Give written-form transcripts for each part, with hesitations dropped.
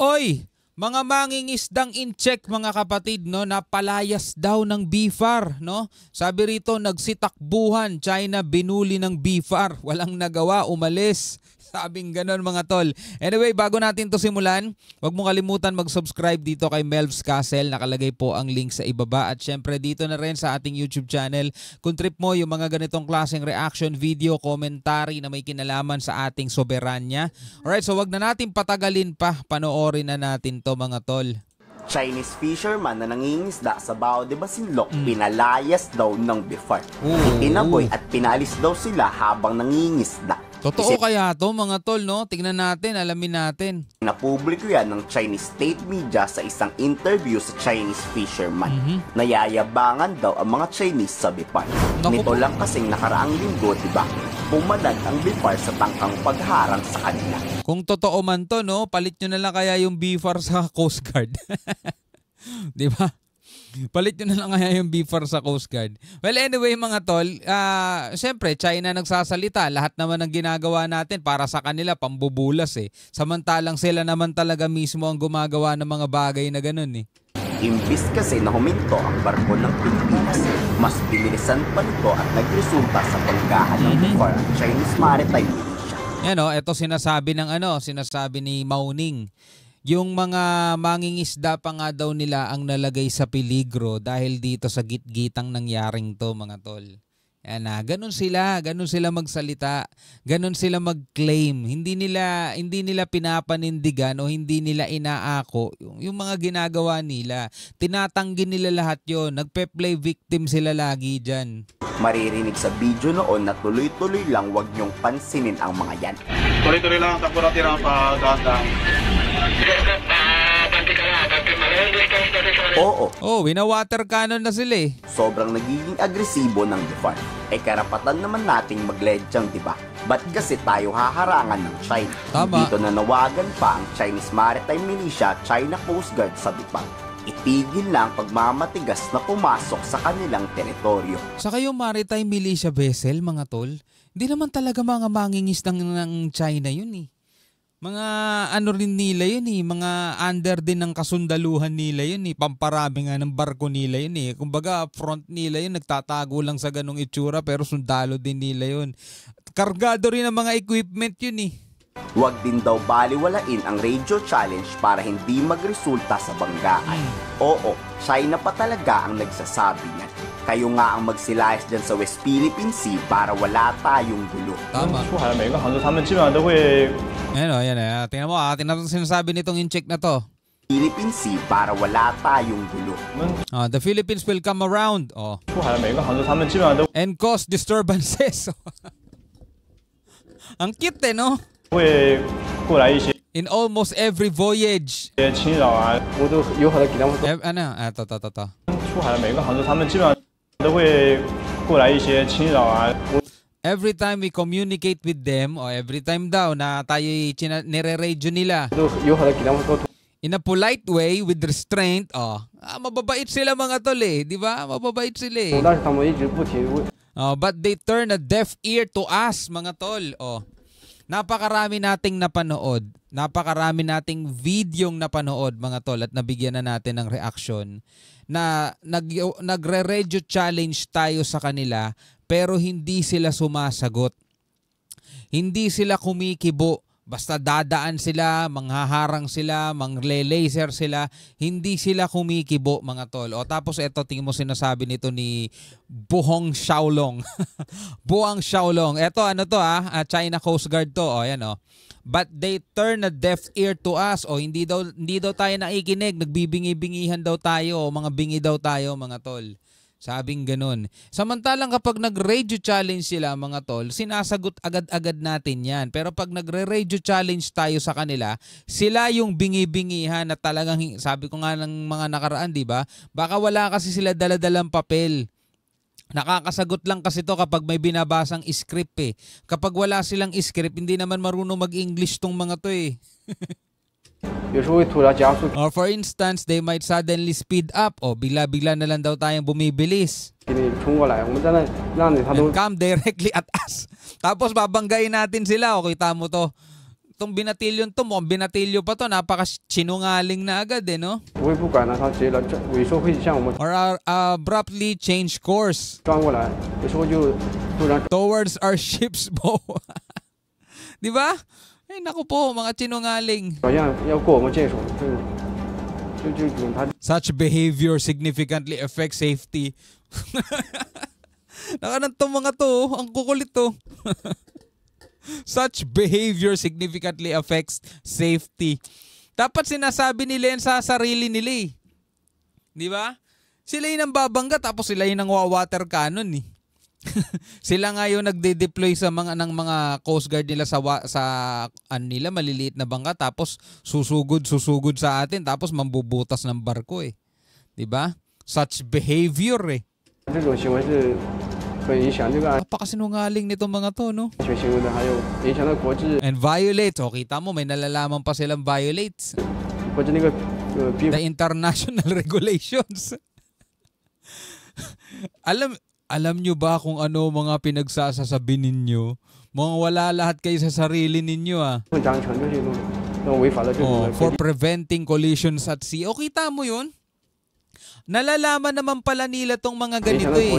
Oy, mga mangingisdang in-check mga kapatid, no, napalayas daw ng BIFAR, no? Sabi rito, nagsitakbuhan, China binuli ng BIFAR, walang nagawa, umalis. Sabing ganon mga tol. Anyway, bago natin to simulan, huwag mo kalimutan mag-subscribe dito kay Melv's Castle. Nakalagay po ang link sa ibaba. At syempre dito na rin sa ating YouTube channel. Kung trip mo yung mga ganitong klaseng reaction video, commentary na may kinalaman sa ating soberanya. Alright, so wag na natin patagalin pa. Panoorin na natin to mga tol. Chinese fisherman na nangingisda sa Bao de Masinloc, pinalayas daw ng BIFAR. Itinaboy at pinalis daw sila habang nangingisda. Totoo kaya to mga tol, no? Tignan natin, alamin natin. Napubliko yan ng Chinese state media sa isang interview sa Chinese fisherman. Nayayabangan daw ang mga Chinese sa BIFAR. Nito lang kasing nakaraang linggo, diba? Pumalag ang BIFAR sa tangkang pagharang sa kanila. Kung totoo man to, no? Palit nyo na lang kaya yung BIFAR sa Coast Guard. Diba? Palit nyo na lang kaya yung BIFAR sa Coast Guard. Well, anyway mga tol, syempre China nagsasalita. Lahat naman ng ginagawa natin para sa kanila pambubulas eh. Samantalang sila naman talaga mismo ang gumagawa ng mga bagay na ganun eh. Imbis kasi na huminto ang barko ng Pilipinas, mas binilisan pa nito at nagresulta sa banggahan ng BIFAR at Chinese Maritime Militia. Yan o, ito sinasabi ng sinasabi ni Mao Ning. Yung mga mangingisda pa nga daw nila ang nalagay sa peligro dahil dito sa gitgitang nangyaring to mga tol. Yan na, ganun sila magsalita, ganun sila mag-claim. Hindi nila pinapanindigan o hindi nila inaako yung mga ginagawa nila. Tinatanggi nila lahat yon, nagpe-play victim sila lagi dyan. Maririnig sa video noon na tuloy-tuloy lang, wag niyong pansinin ang mga yan. Tuloy-tuloy lang, takbo-tira pa gata. Oo. Wina-water cannon na sila eh. Sobrang nagiging agresibo ng BIFAR. Karapatan naman nating mag-ledyang, diba? Ba't kasi tayo haharangan ng China? Tama. Dito nanawagan pa ang Chinese Maritime Militia, China Coast Guard sa BIFAR. Itigil lang pagmamatigas na pumasok sa kanilang teritoryo. Saka yung maritime militia vessel, mga tol, hindi naman talaga mga mangingis ng China yun eh. Mga ano rin nila yun eh, mga under din ng kasundaluhan nila yun eh, pamparami nga ng barko nila yun eh. Kumbaga front nila yun, nagtatago lang sa ganong itsura pero sundalo din nila yun. Kargado rin ang mga equipment yun eh. Huwag din daw baliwalain ang radio challenge para hindi magresulta sa banggaan. Oo, China pa talaga ang nagsasabi niyan. Kayo nga ang magsilayas dyan sa West Philippine Sea para wala tayong gulo. Tama. Ayan o. Tingnan mo tingnan sinasabi nitong in-check na to. Philippine Sea para wala tayong gulo. The Philippines will come around. And cause disturbances. Ang cute eh, no? In almost every voyage. Every time we communicate with them, o every time daw na tayo nire-radio nila, in a polite way, with restraint, mababait sila mga tol eh, di ba? Mababait sila eh. But they turn a deaf ear to us, mga tol. Napakarami nating napanood, napakarami nating videong napanood mga tol at nabigyan na natin ng reaction na nagre-radio challenge tayo sa kanila pero hindi sila sumasagot. Hindi sila kumikibo. Basta dadaan sila, manghaharang sila, mangle-laser sila, hindi sila kumikibo mga tol. Tapos ito, tingin mo sinasabi nito ni Buhong Xiaolong. Buang Xiaolong. Ito ano to China Coast Guard to. Ayan o. But they turn a deaf ear to us. Hindi daw tayo nakikinig, nagbibingi-bingihan daw tayo, mga bingi daw tayo mga tol. Sabing ganun. Samantalang kapag nag-radio challenge sila mga tol, sinasagot agad-agad natin yan. Pero pag nagre-radio challenge tayo sa kanila, sila yung bingi-bingihan na talagang, sabi ko nga ng mga nakaraan, di ba? Baka wala kasi sila daladalang papel. Nakakasagot lang kasi to kapag may binabasang script eh. Kapag wala silang script, hindi naman marunong mag-English tong mga to eh. Or for instance, they might suddenly speed up. Bigla-bigla na lang daw tayong bumibilis. And come directly at us. Tapos babanggain natin sila. Kita mo to. Itong binatilyon to, mukhang binatilyo pa to, napaka-sinungaling na agad eh, no? 我也不管了，他直接来尾数会向我们 Or abruptly change course 转过来，有时候就突然 towards our ship's bow. Di ba? Eh, naku po, mga sinungaling. 好像要过我们舰首，就他 Such behavior significantly affects safety. Nakanan to mga to, ang kukulit to. Such behavior significantly affects safety. Dapat sinasabi nila yan sa sarili nila eh. Di ba? Sila yung nambabangga tapos sila yung nangwa-water cannon eh. Sila nga yung nagde-deploy sa mga Coast Guard nila sa nila maliliit na bangka tapos susugod sa atin tapos mambubutas ng barko eh. 'Di ba? Such behavior eh. 这种行为是很影响这个安 Napakasinungaling nitong mga to, no? 全行为的，还有影响到国际 And violates. O, kita mo may nalalaman pa silang violates. 国际那个兵 The international regulations. Alam nyo ba kung ano mga pinagsasasabi ninyo? Mga wala lahat kayo sa sarili ninyo ah. 不章程就是那种违法的这种 For preventing collisions at sea. O kita mo yun? Nalalaman naman pala nila tong mga 影响 ganito 到 eh.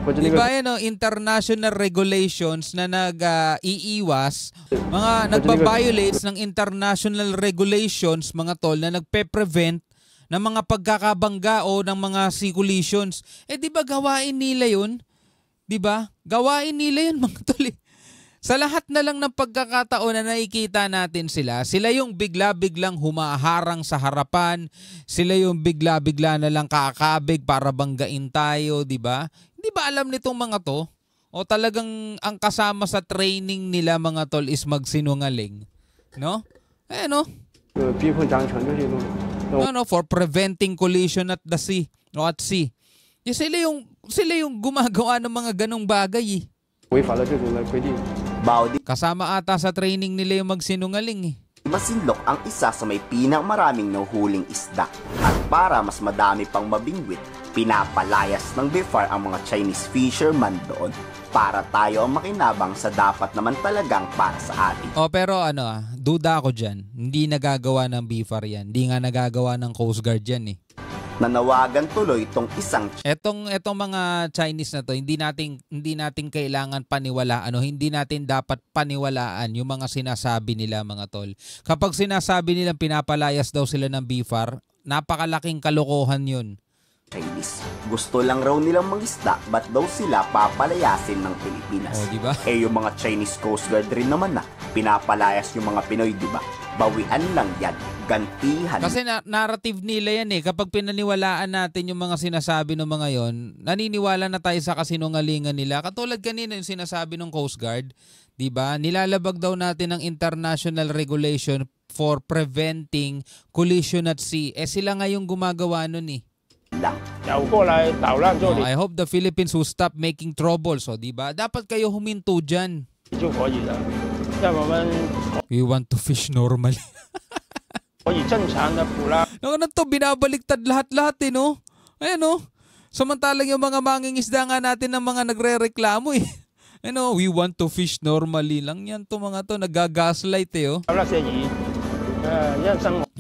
国际那 Diba 个 yan o, international regulations na nag-iiwas, mga nagpa-violates ng international regulations, mga tol, na nagpe-prevent ng mga pagkakabangga o ng mga sea collisions. Eh di ba gawain nila yun? Di ba? Gawain nila yun mga tol eh. Sa lahat na lang ng pagkakataon na nakikita natin sila yung bigla-biglang humaharang sa harapan, sila yung bigla-bigla na lang kakabig para banggain tayo, di ba? Hindi ba alam nitong mga to? O talagang ang kasama sa training nila mga tol is magsinungaling? No? Eh no? 逼迫章程就是那种 No, for preventing collision at the sea o at sea. Eh, sila yung gumagawa ng mga ganong bagay eh. 违法的这种的规定。 Baudi Kasama ata sa training nila yung magsinungaling eh. Masinlok ang isa sa may pinakamaraming nahuhuling isda. At para mas madami pang mabingwit, pinapalayas ng BIFAR ang mga Chinese fisherman doon para tayo ang makinabang sa dapat naman talagang para sa atin. Oh, pero duda ako dyan. Hindi nagagawa ng BIFAR yan. Hindi nga nagagawa ng Coast Guard yan eh. Nanawagan tuloy itong isang Etong mga Chinese na to, hindi natin kailangan paniwalaan o hindi natin dapat paniwalaan yung mga sinasabi nila mga tol. Kapag sinasabi nilang pinapalayas daw sila ng BIFAR, napakalaking kalokohan yun. Chinese. Gusto lang raw nilang mangisda, ba't daw sila papalayasin ng Pilipinas? Oh, diba? Eh yung mga Chinese Coast Guard rin naman na pinapalayas yung mga Pinoy, diba? Bawian lang yan, gantihan. Kasi narrative nila yan eh. Kapag pinaniwalaan natin yung mga sinasabi ng mga yon, naniniwala na tayo sa kasinungalingan nila. Katulad kanina yung sinasabi ng Coast Guard, di ba? Nilalabag daw natin ang international regulation for preventing collision at sea. Eh sila nga yung gumagawa nun eh. lang. I hope the Philippines will stop making trouble. So, di ba? Dapat kayo huminto dyan. We want to fish normally. Ano to, binabaliktad lahat-lahat eh, no? Ayan, no? Samantalang yung mga mangingisda nga natin ng mga nagre-reklamo eh. Ano, we want to fish normally lang yan to mga to, nagagaslight eh, oh.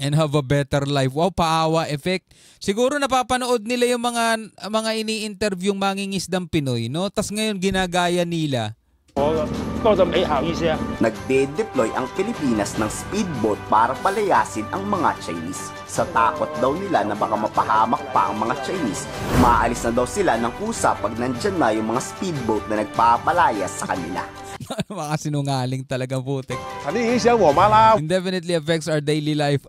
And have a better life. Wow, paawa effect. Siguro napapanood nila yung mga ini-interview yung mangingisdang Pinoy, no? Tas ngayon ginagaya nila. Nagde-deploy ang Pilipinas ng speedboat para palayasin ang mga Chinese. Sa takot daw nila na baka mapahamak pa ang mga Chinese, umaalis na daw sila ng kusa pag nandyan na yung mga speedboat na nagpapalayas sa kanila. Mga sinungaling talaga putik. 肯定影响我们啦。 Indefinitely affects our daily life.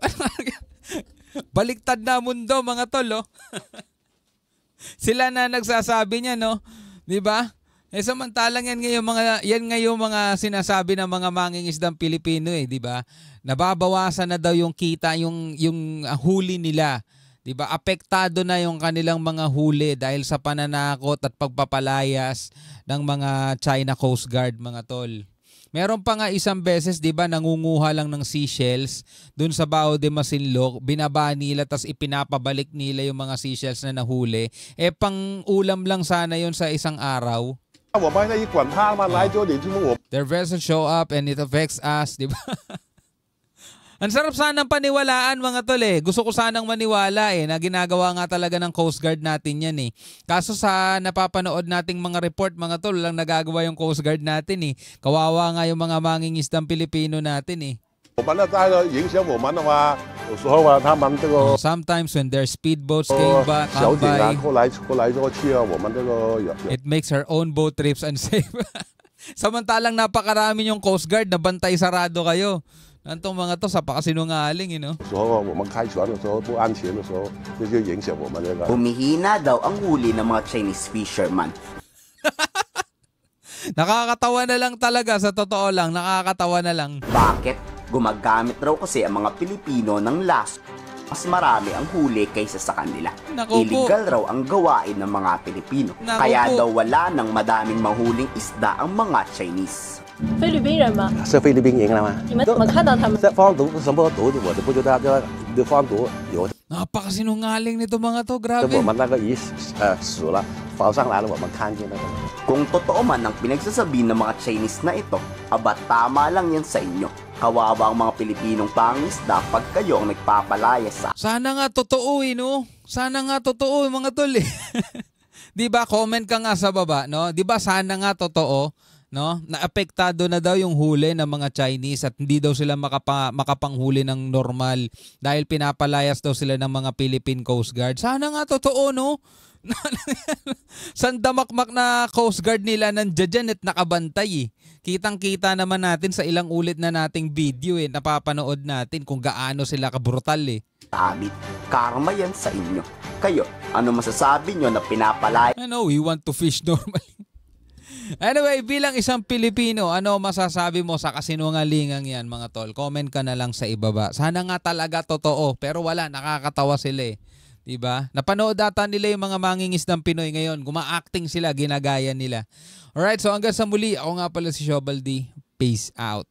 Baliktad na mundo mga tol, oh. Sila na nagsasabi niya, no? 'Di ba? Eh samantalang yan ngayong mga sinasabi ng mga mangingisdang Pilipino eh, 'di ba? Nababawasan na daw yung kita, yung huli nila. 'Di ba? Apektado na yung kanilang mga huli dahil sa pananakot at pagpapalayas ng mga China Coast Guard, mga tol. Meron pa nga isang beses, 'di ba, nangunguha lang ng seashells doon sa Bao de Masinloc, binaba nila tas ipinapabalik nila yung mga seashells na nahuli. Eh pang ulam lang sana yon sa isang araw. Their vessels show up and it affects us, di ba? Ang sarap sanang paniwalaan mga tol eh. Gusto ko sanang maniwala eh na ginagawa nga talaga ng Coast Guard natin yan eh. Kaso sa napapanood nating mga report mga tol, lang nagagawa yung Coast Guard natin eh. Kawawa nga yung mga mangingisdang Pilipino natin eh. Sometimes when their speedboats came back, it makes our own boat trips unsafe. Samantalang napakarami yung Coast Guard na bantay sarado kayo. Antong mga to sa pakasinungaling, you know? Humihina daw ang huli ng mga Chinese fisherman. Nakakatawa na lang talaga, sa totoo lang, nakakatawa na lang. Bakit? Gumagamit raw kasi ang mga Pilipino ng lasso. Mas marami ang huli kaysa sa kanila. Naku po. Illegal raw ang gawain ng mga Pilipino. Naku Kaya po. daw wala ng madaming mahuling isda ang mga Chinese. 菲律宾人吗？是菲律宾赢了吗？你们怎么看到他们？这放毒什么毒的，我都不知道。这放毒有， Napakasinungaling nito mga to, grabe. 我们那个鱼死了，浮上来了，我们看见那个。 Kung totoo man ang pinagsasabi ng mga Chinese na ito, aba tama lang yan sa inyo. Kawawa ang mga Pilipinong pangisda pag kayo ang nagpapalaya sa... Sana nga totoo eh, no? Sana nga totoo mga tol eh. Di ba, comment ka nga sa baba, no? Di ba sana nga totoo, no? Naapektado na daw yung huli ng mga Chinese at hindi daw sila makapanghuli ng normal dahil pinapalayas daw sila ng mga Philippine Coast Guard. Sana nga totoo, no? Sandamakmak na Coast Guard nila nandiyan dyan at nakabantay eh. Kitang-kita naman natin sa ilang ulit na nating video eh, napapanood natin kung gaano sila kabrutal eh. Tabit, karma yan sa inyo. Kayo, ano masasabi nyo na pinapalaya? Ano, we want to fish normally. Anyway, bilang isang Pilipino, ano masasabi mo sa kasinungalingang yan mga tol? Comment ka na lang sa ibaba. Sana nga talaga totoo, pero wala, nakakatawa sila eh. Diba? Napanood data nila yung mga mangingisdang Pinoy ngayon. Guma-acting sila, ginagaya nila. Alright, so hanggang sa muli, ako nga pala si Shobaldi. Peace out.